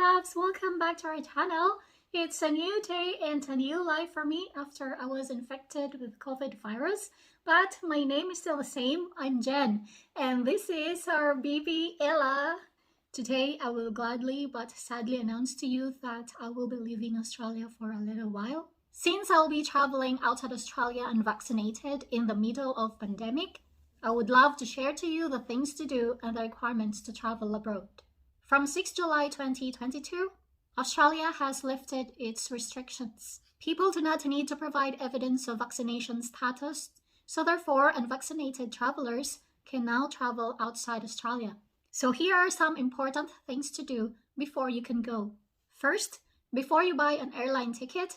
loves, welcome back to our channel. It's a new day and a new life for me after I was infected with COVID virus, but my name is still the same. I'm Jen, and this is our baby Ella. Today I will gladly but sadly announce to you that I will be leaving Australia for a little while. Since I'll be traveling outside Australia unvaccinated in the middle of pandemic, I would love to share to you the things to do and the requirements to travel abroad. From 6 July 2022, Australia has lifted its restrictions. People do not need to provide evidence of vaccination status, so therefore unvaccinated travelers can now travel outside Australia. So here are some important things to do before you can go. First, before you buy an airline ticket,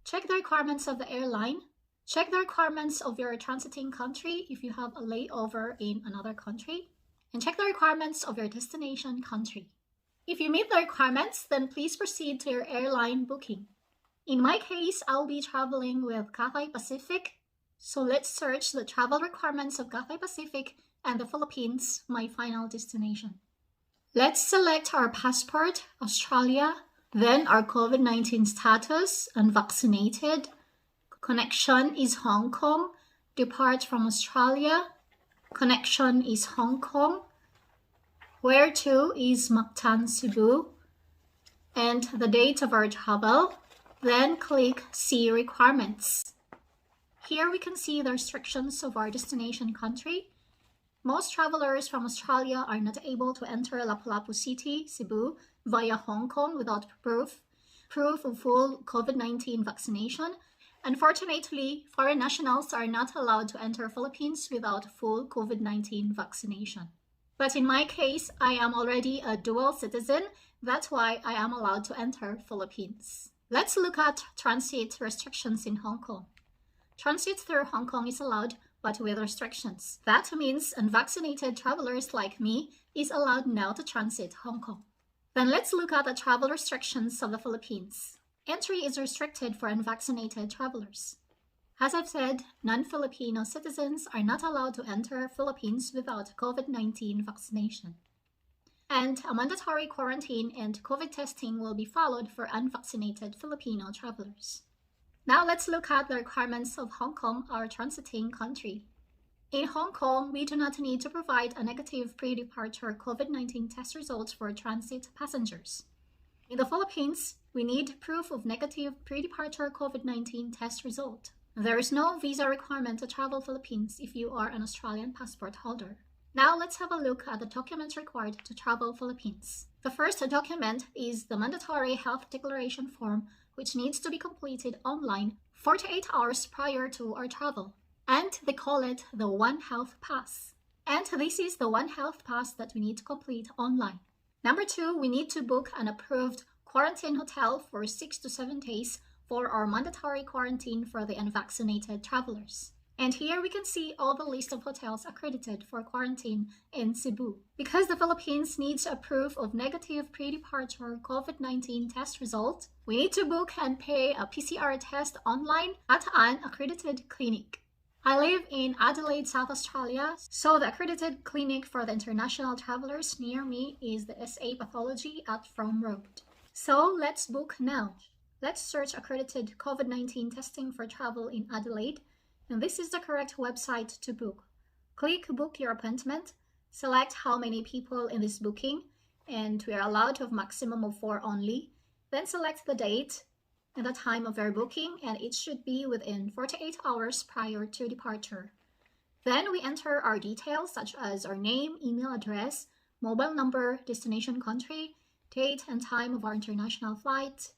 check the requirements of the airline. Check the requirements of your transiting country if you have a layover in another country. And check the requirements of your destination country. If you meet the requirements, then please proceed to your airline booking. In my case, I'll be traveling with Cathay Pacific. So let's search the travel requirements of Cathay Pacific and the Philippines, my final destination. Let's select our passport, Australia, then our COVID-19 status, unvaccinated. Connection is Hong Kong. Depart from Australia. Connection is Hong Kong. Where to is Mactan, Cebu. And the date of our travel. Then click See Requirements. Here we can see the restrictions of our destination country. Most travelers from Australia are not able to enter Lapu-Lapu City, Cebu, via Hong Kong without proof of full COVID-19 vaccination. Unfortunately, foreign nationals are not allowed to enter Philippines without full COVID-19 vaccination. But in my case, I am already a dual citizen. That's why I am allowed to enter Philippines. Let's look at transit restrictions in Hong Kong. Transit through Hong Kong is allowed, but with restrictions. That means unvaccinated travelers like me is allowed now to transit Hong Kong. Then let's look at the travel restrictions of the Philippines. Entry is restricted for unvaccinated travelers. As I've said, non-Filipino citizens are not allowed to enter Philippines without COVID-19 vaccination. And a mandatory quarantine and COVID testing will be followed for unvaccinated Filipino travelers. Now let's look at the requirements of Hong Kong, our transiting country. In Hong Kong, we do not need to provide a negative pre-departure COVID-19 test results for transit passengers. In the Philippines, we need proof of negative pre-departure COVID-19 test result. There is no visa requirement to travel Philippines if you are an Australian passport holder. Now let's have a look at the documents required to travel Philippines. The first document is the mandatory health declaration form, which needs to be completed online 48 hours prior to our travel. And they call it the One Health Pass. And this is the One Health Pass that we need to complete online. Number 2, we need to book an approved quarantine hotel for 6 to 7 days for our mandatory quarantine for the unvaccinated travelers. And here we can see all the list of hotels accredited for quarantine in Cebu. Because the Philippines needs a proof of negative pre-departure COVID-19 test result, we need to book and pay a PCR test online at an accredited clinic. I live in Adelaide, South Australia, so the accredited clinic for the international travelers near me is the SA Pathology at From Road. So let's book now. Let's search accredited COVID-19 testing for travel in Adelaide, and this is the correct website to book. Click Book Your Appointment, select how many people in this booking, and we are allowed to have maximum of 4 only. Then select the date and the time of your booking, and it should be within 48 hours prior to departure. Then we enter our details such as our name, email address, mobile number, destination country, date and time of our international flight,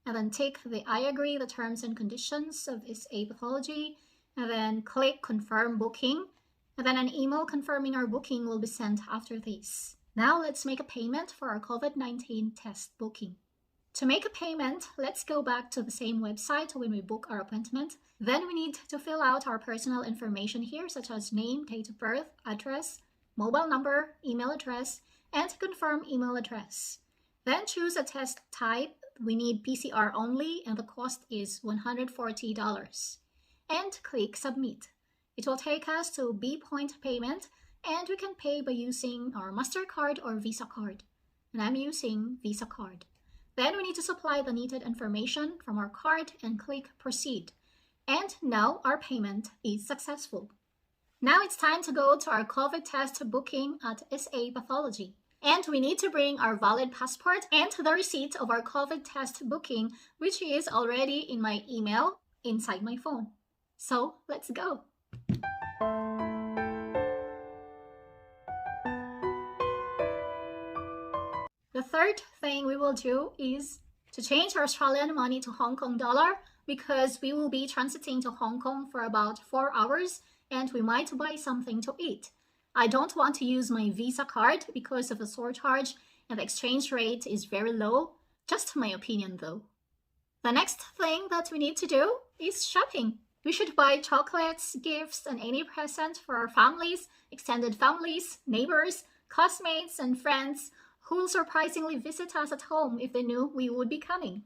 and then tick the I agree the terms and conditions of SA Pathology, and then click Confirm Booking, and then an email confirming our booking will be sent after this. Now let's make a payment for our COVID-19 test booking. To make a payment, let's go back to the same website when we book our appointment. Then we need to fill out our personal information here, such as name, date of birth, address, mobile number, email address, and confirm email address. Then choose a test type. We need PCR only, and the cost is $140. And click Submit. It will take us to B-Point payment, and we can pay by using our MasterCard or Visa card. And I'm using Visa card. Then we need to supply the needed information from our card and click proceed. And now our payment is successful. Now it's time to go to our COVID test booking at SA Pathology. And we need to bring our valid passport and the receipt of our COVID test booking, which is already in my email inside my phone. So let's go. The third thing we will do is to change our Australian money to Hong Kong dollar, because we will be transiting to Hong Kong for about 4 hours and we might buy something to eat. I don't want to use my Visa card because of the surcharge and the exchange rate is very low. Just my opinion though. The next thing that we need to do is shopping. We should buy chocolates, gifts, and any present for our families, extended families, neighbors, classmates, and friends who will surprisingly visit us at home if they knew we would be coming.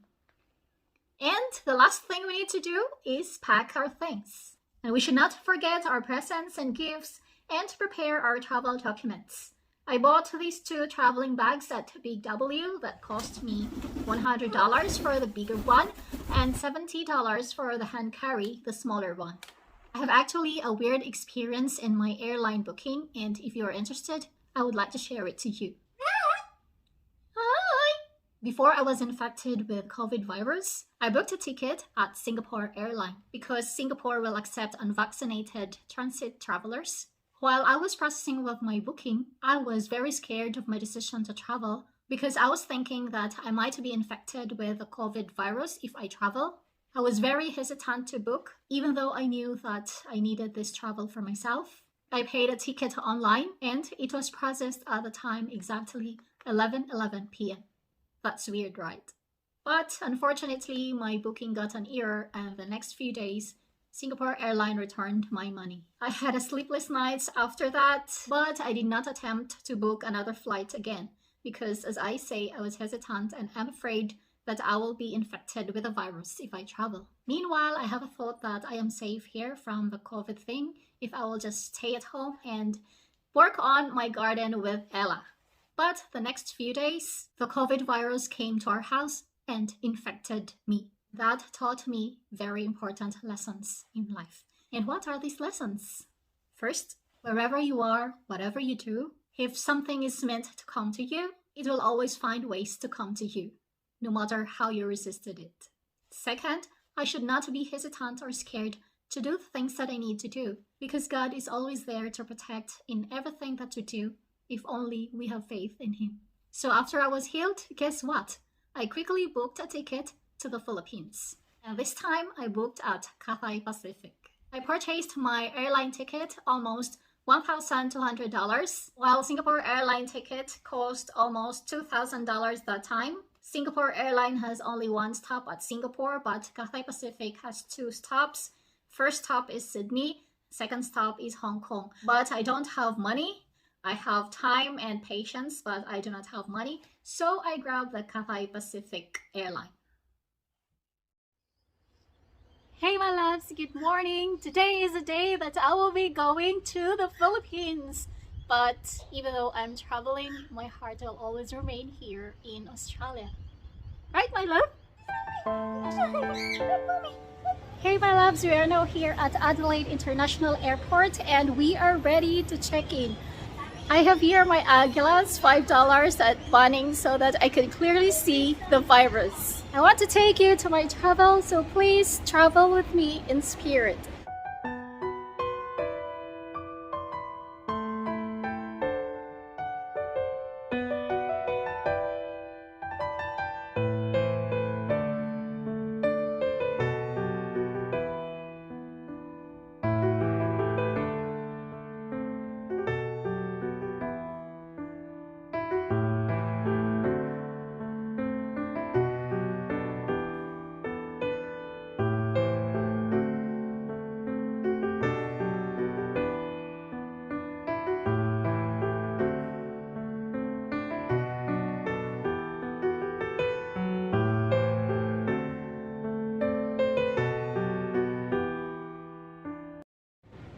And the last thing we need to do is pack our things. And we should not forget our presents and gifts and prepare our travel documents. I bought these 2 traveling bags at Big W that cost me $100 for the bigger one and $70 for the hand carry, the smaller one. I have actually a weird experience in my airline booking, and if you are interested, I would like to share it to you. Hi! Before I was infected with COVID virus, I booked a ticket at Singapore Airline because Singapore will accept unvaccinated transit travelers. While I was processing with my booking, I was very scared of my decision to travel because I was thinking that I might be infected with the COVID virus if I travel. I was very hesitant to book, even though I knew that I needed this travel for myself. I paid a ticket online and it was processed at the time exactly 11:11 p.m. That's weird, right? But unfortunately, my booking got an error and the next few days, Singapore Airline returned my money. I had a sleepless nights after that, but I did not attempt to book another flight again because, as I say, I was hesitant and I'm afraid that I will be infected with a virus if I travel. Meanwhile, I have a thought that I am safe here from the COVID thing if I will just stay at home and work on my garden with Ella. But the next few days, the COVID virus came to our house and infected me. That taught me very important lessons in life. And what are these lessons? First, wherever you are, whatever you do, if something is meant to come to you, it will always find ways to come to you, no matter how you resisted it. Second, I should not be hesitant or scared to do the things that I need to do, because God is always there to protect in everything that we do, if only we have faith in Him. So after I was healed, guess what? I quickly booked a ticket to the Philippines. And this time I booked at Cathay Pacific. I purchased my airline ticket almost $1,200, while Singapore airline ticket cost almost $2,000 that time. Singapore airline has only one stop at Singapore, but Cathay Pacific has 2 stops. First stop is Sydney, second stop is Hong Kong. But I don't have money. I have time and patience, but I do not have money. So I grabbed the Cathay Pacific airline. Hey my loves, good morning. Today is the day that I will be going to the Philippines. But even though I'm traveling, my heart will always remain here in Australia. Right, my love? Hey my loves, we are now here at Adelaide International Airport and we are ready to check in. I have here my Aguilas, $5 at Bunnings so that I can clearly see the virus. I want to take you to my travel, so please travel with me in spirit.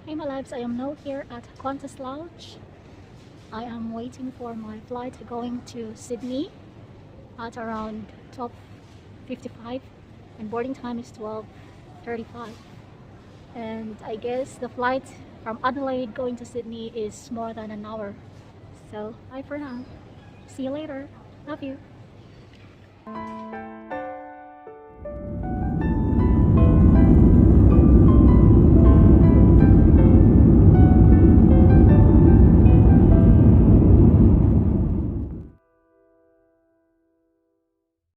Hey my loves, I am now here at Qantas Lounge. I am waiting for my flight going to Sydney. at around 12:55, and boarding time is 12:35. And I guess the flight from Adelaide going to Sydney is more than an hour. So bye for now. See you later. Love you.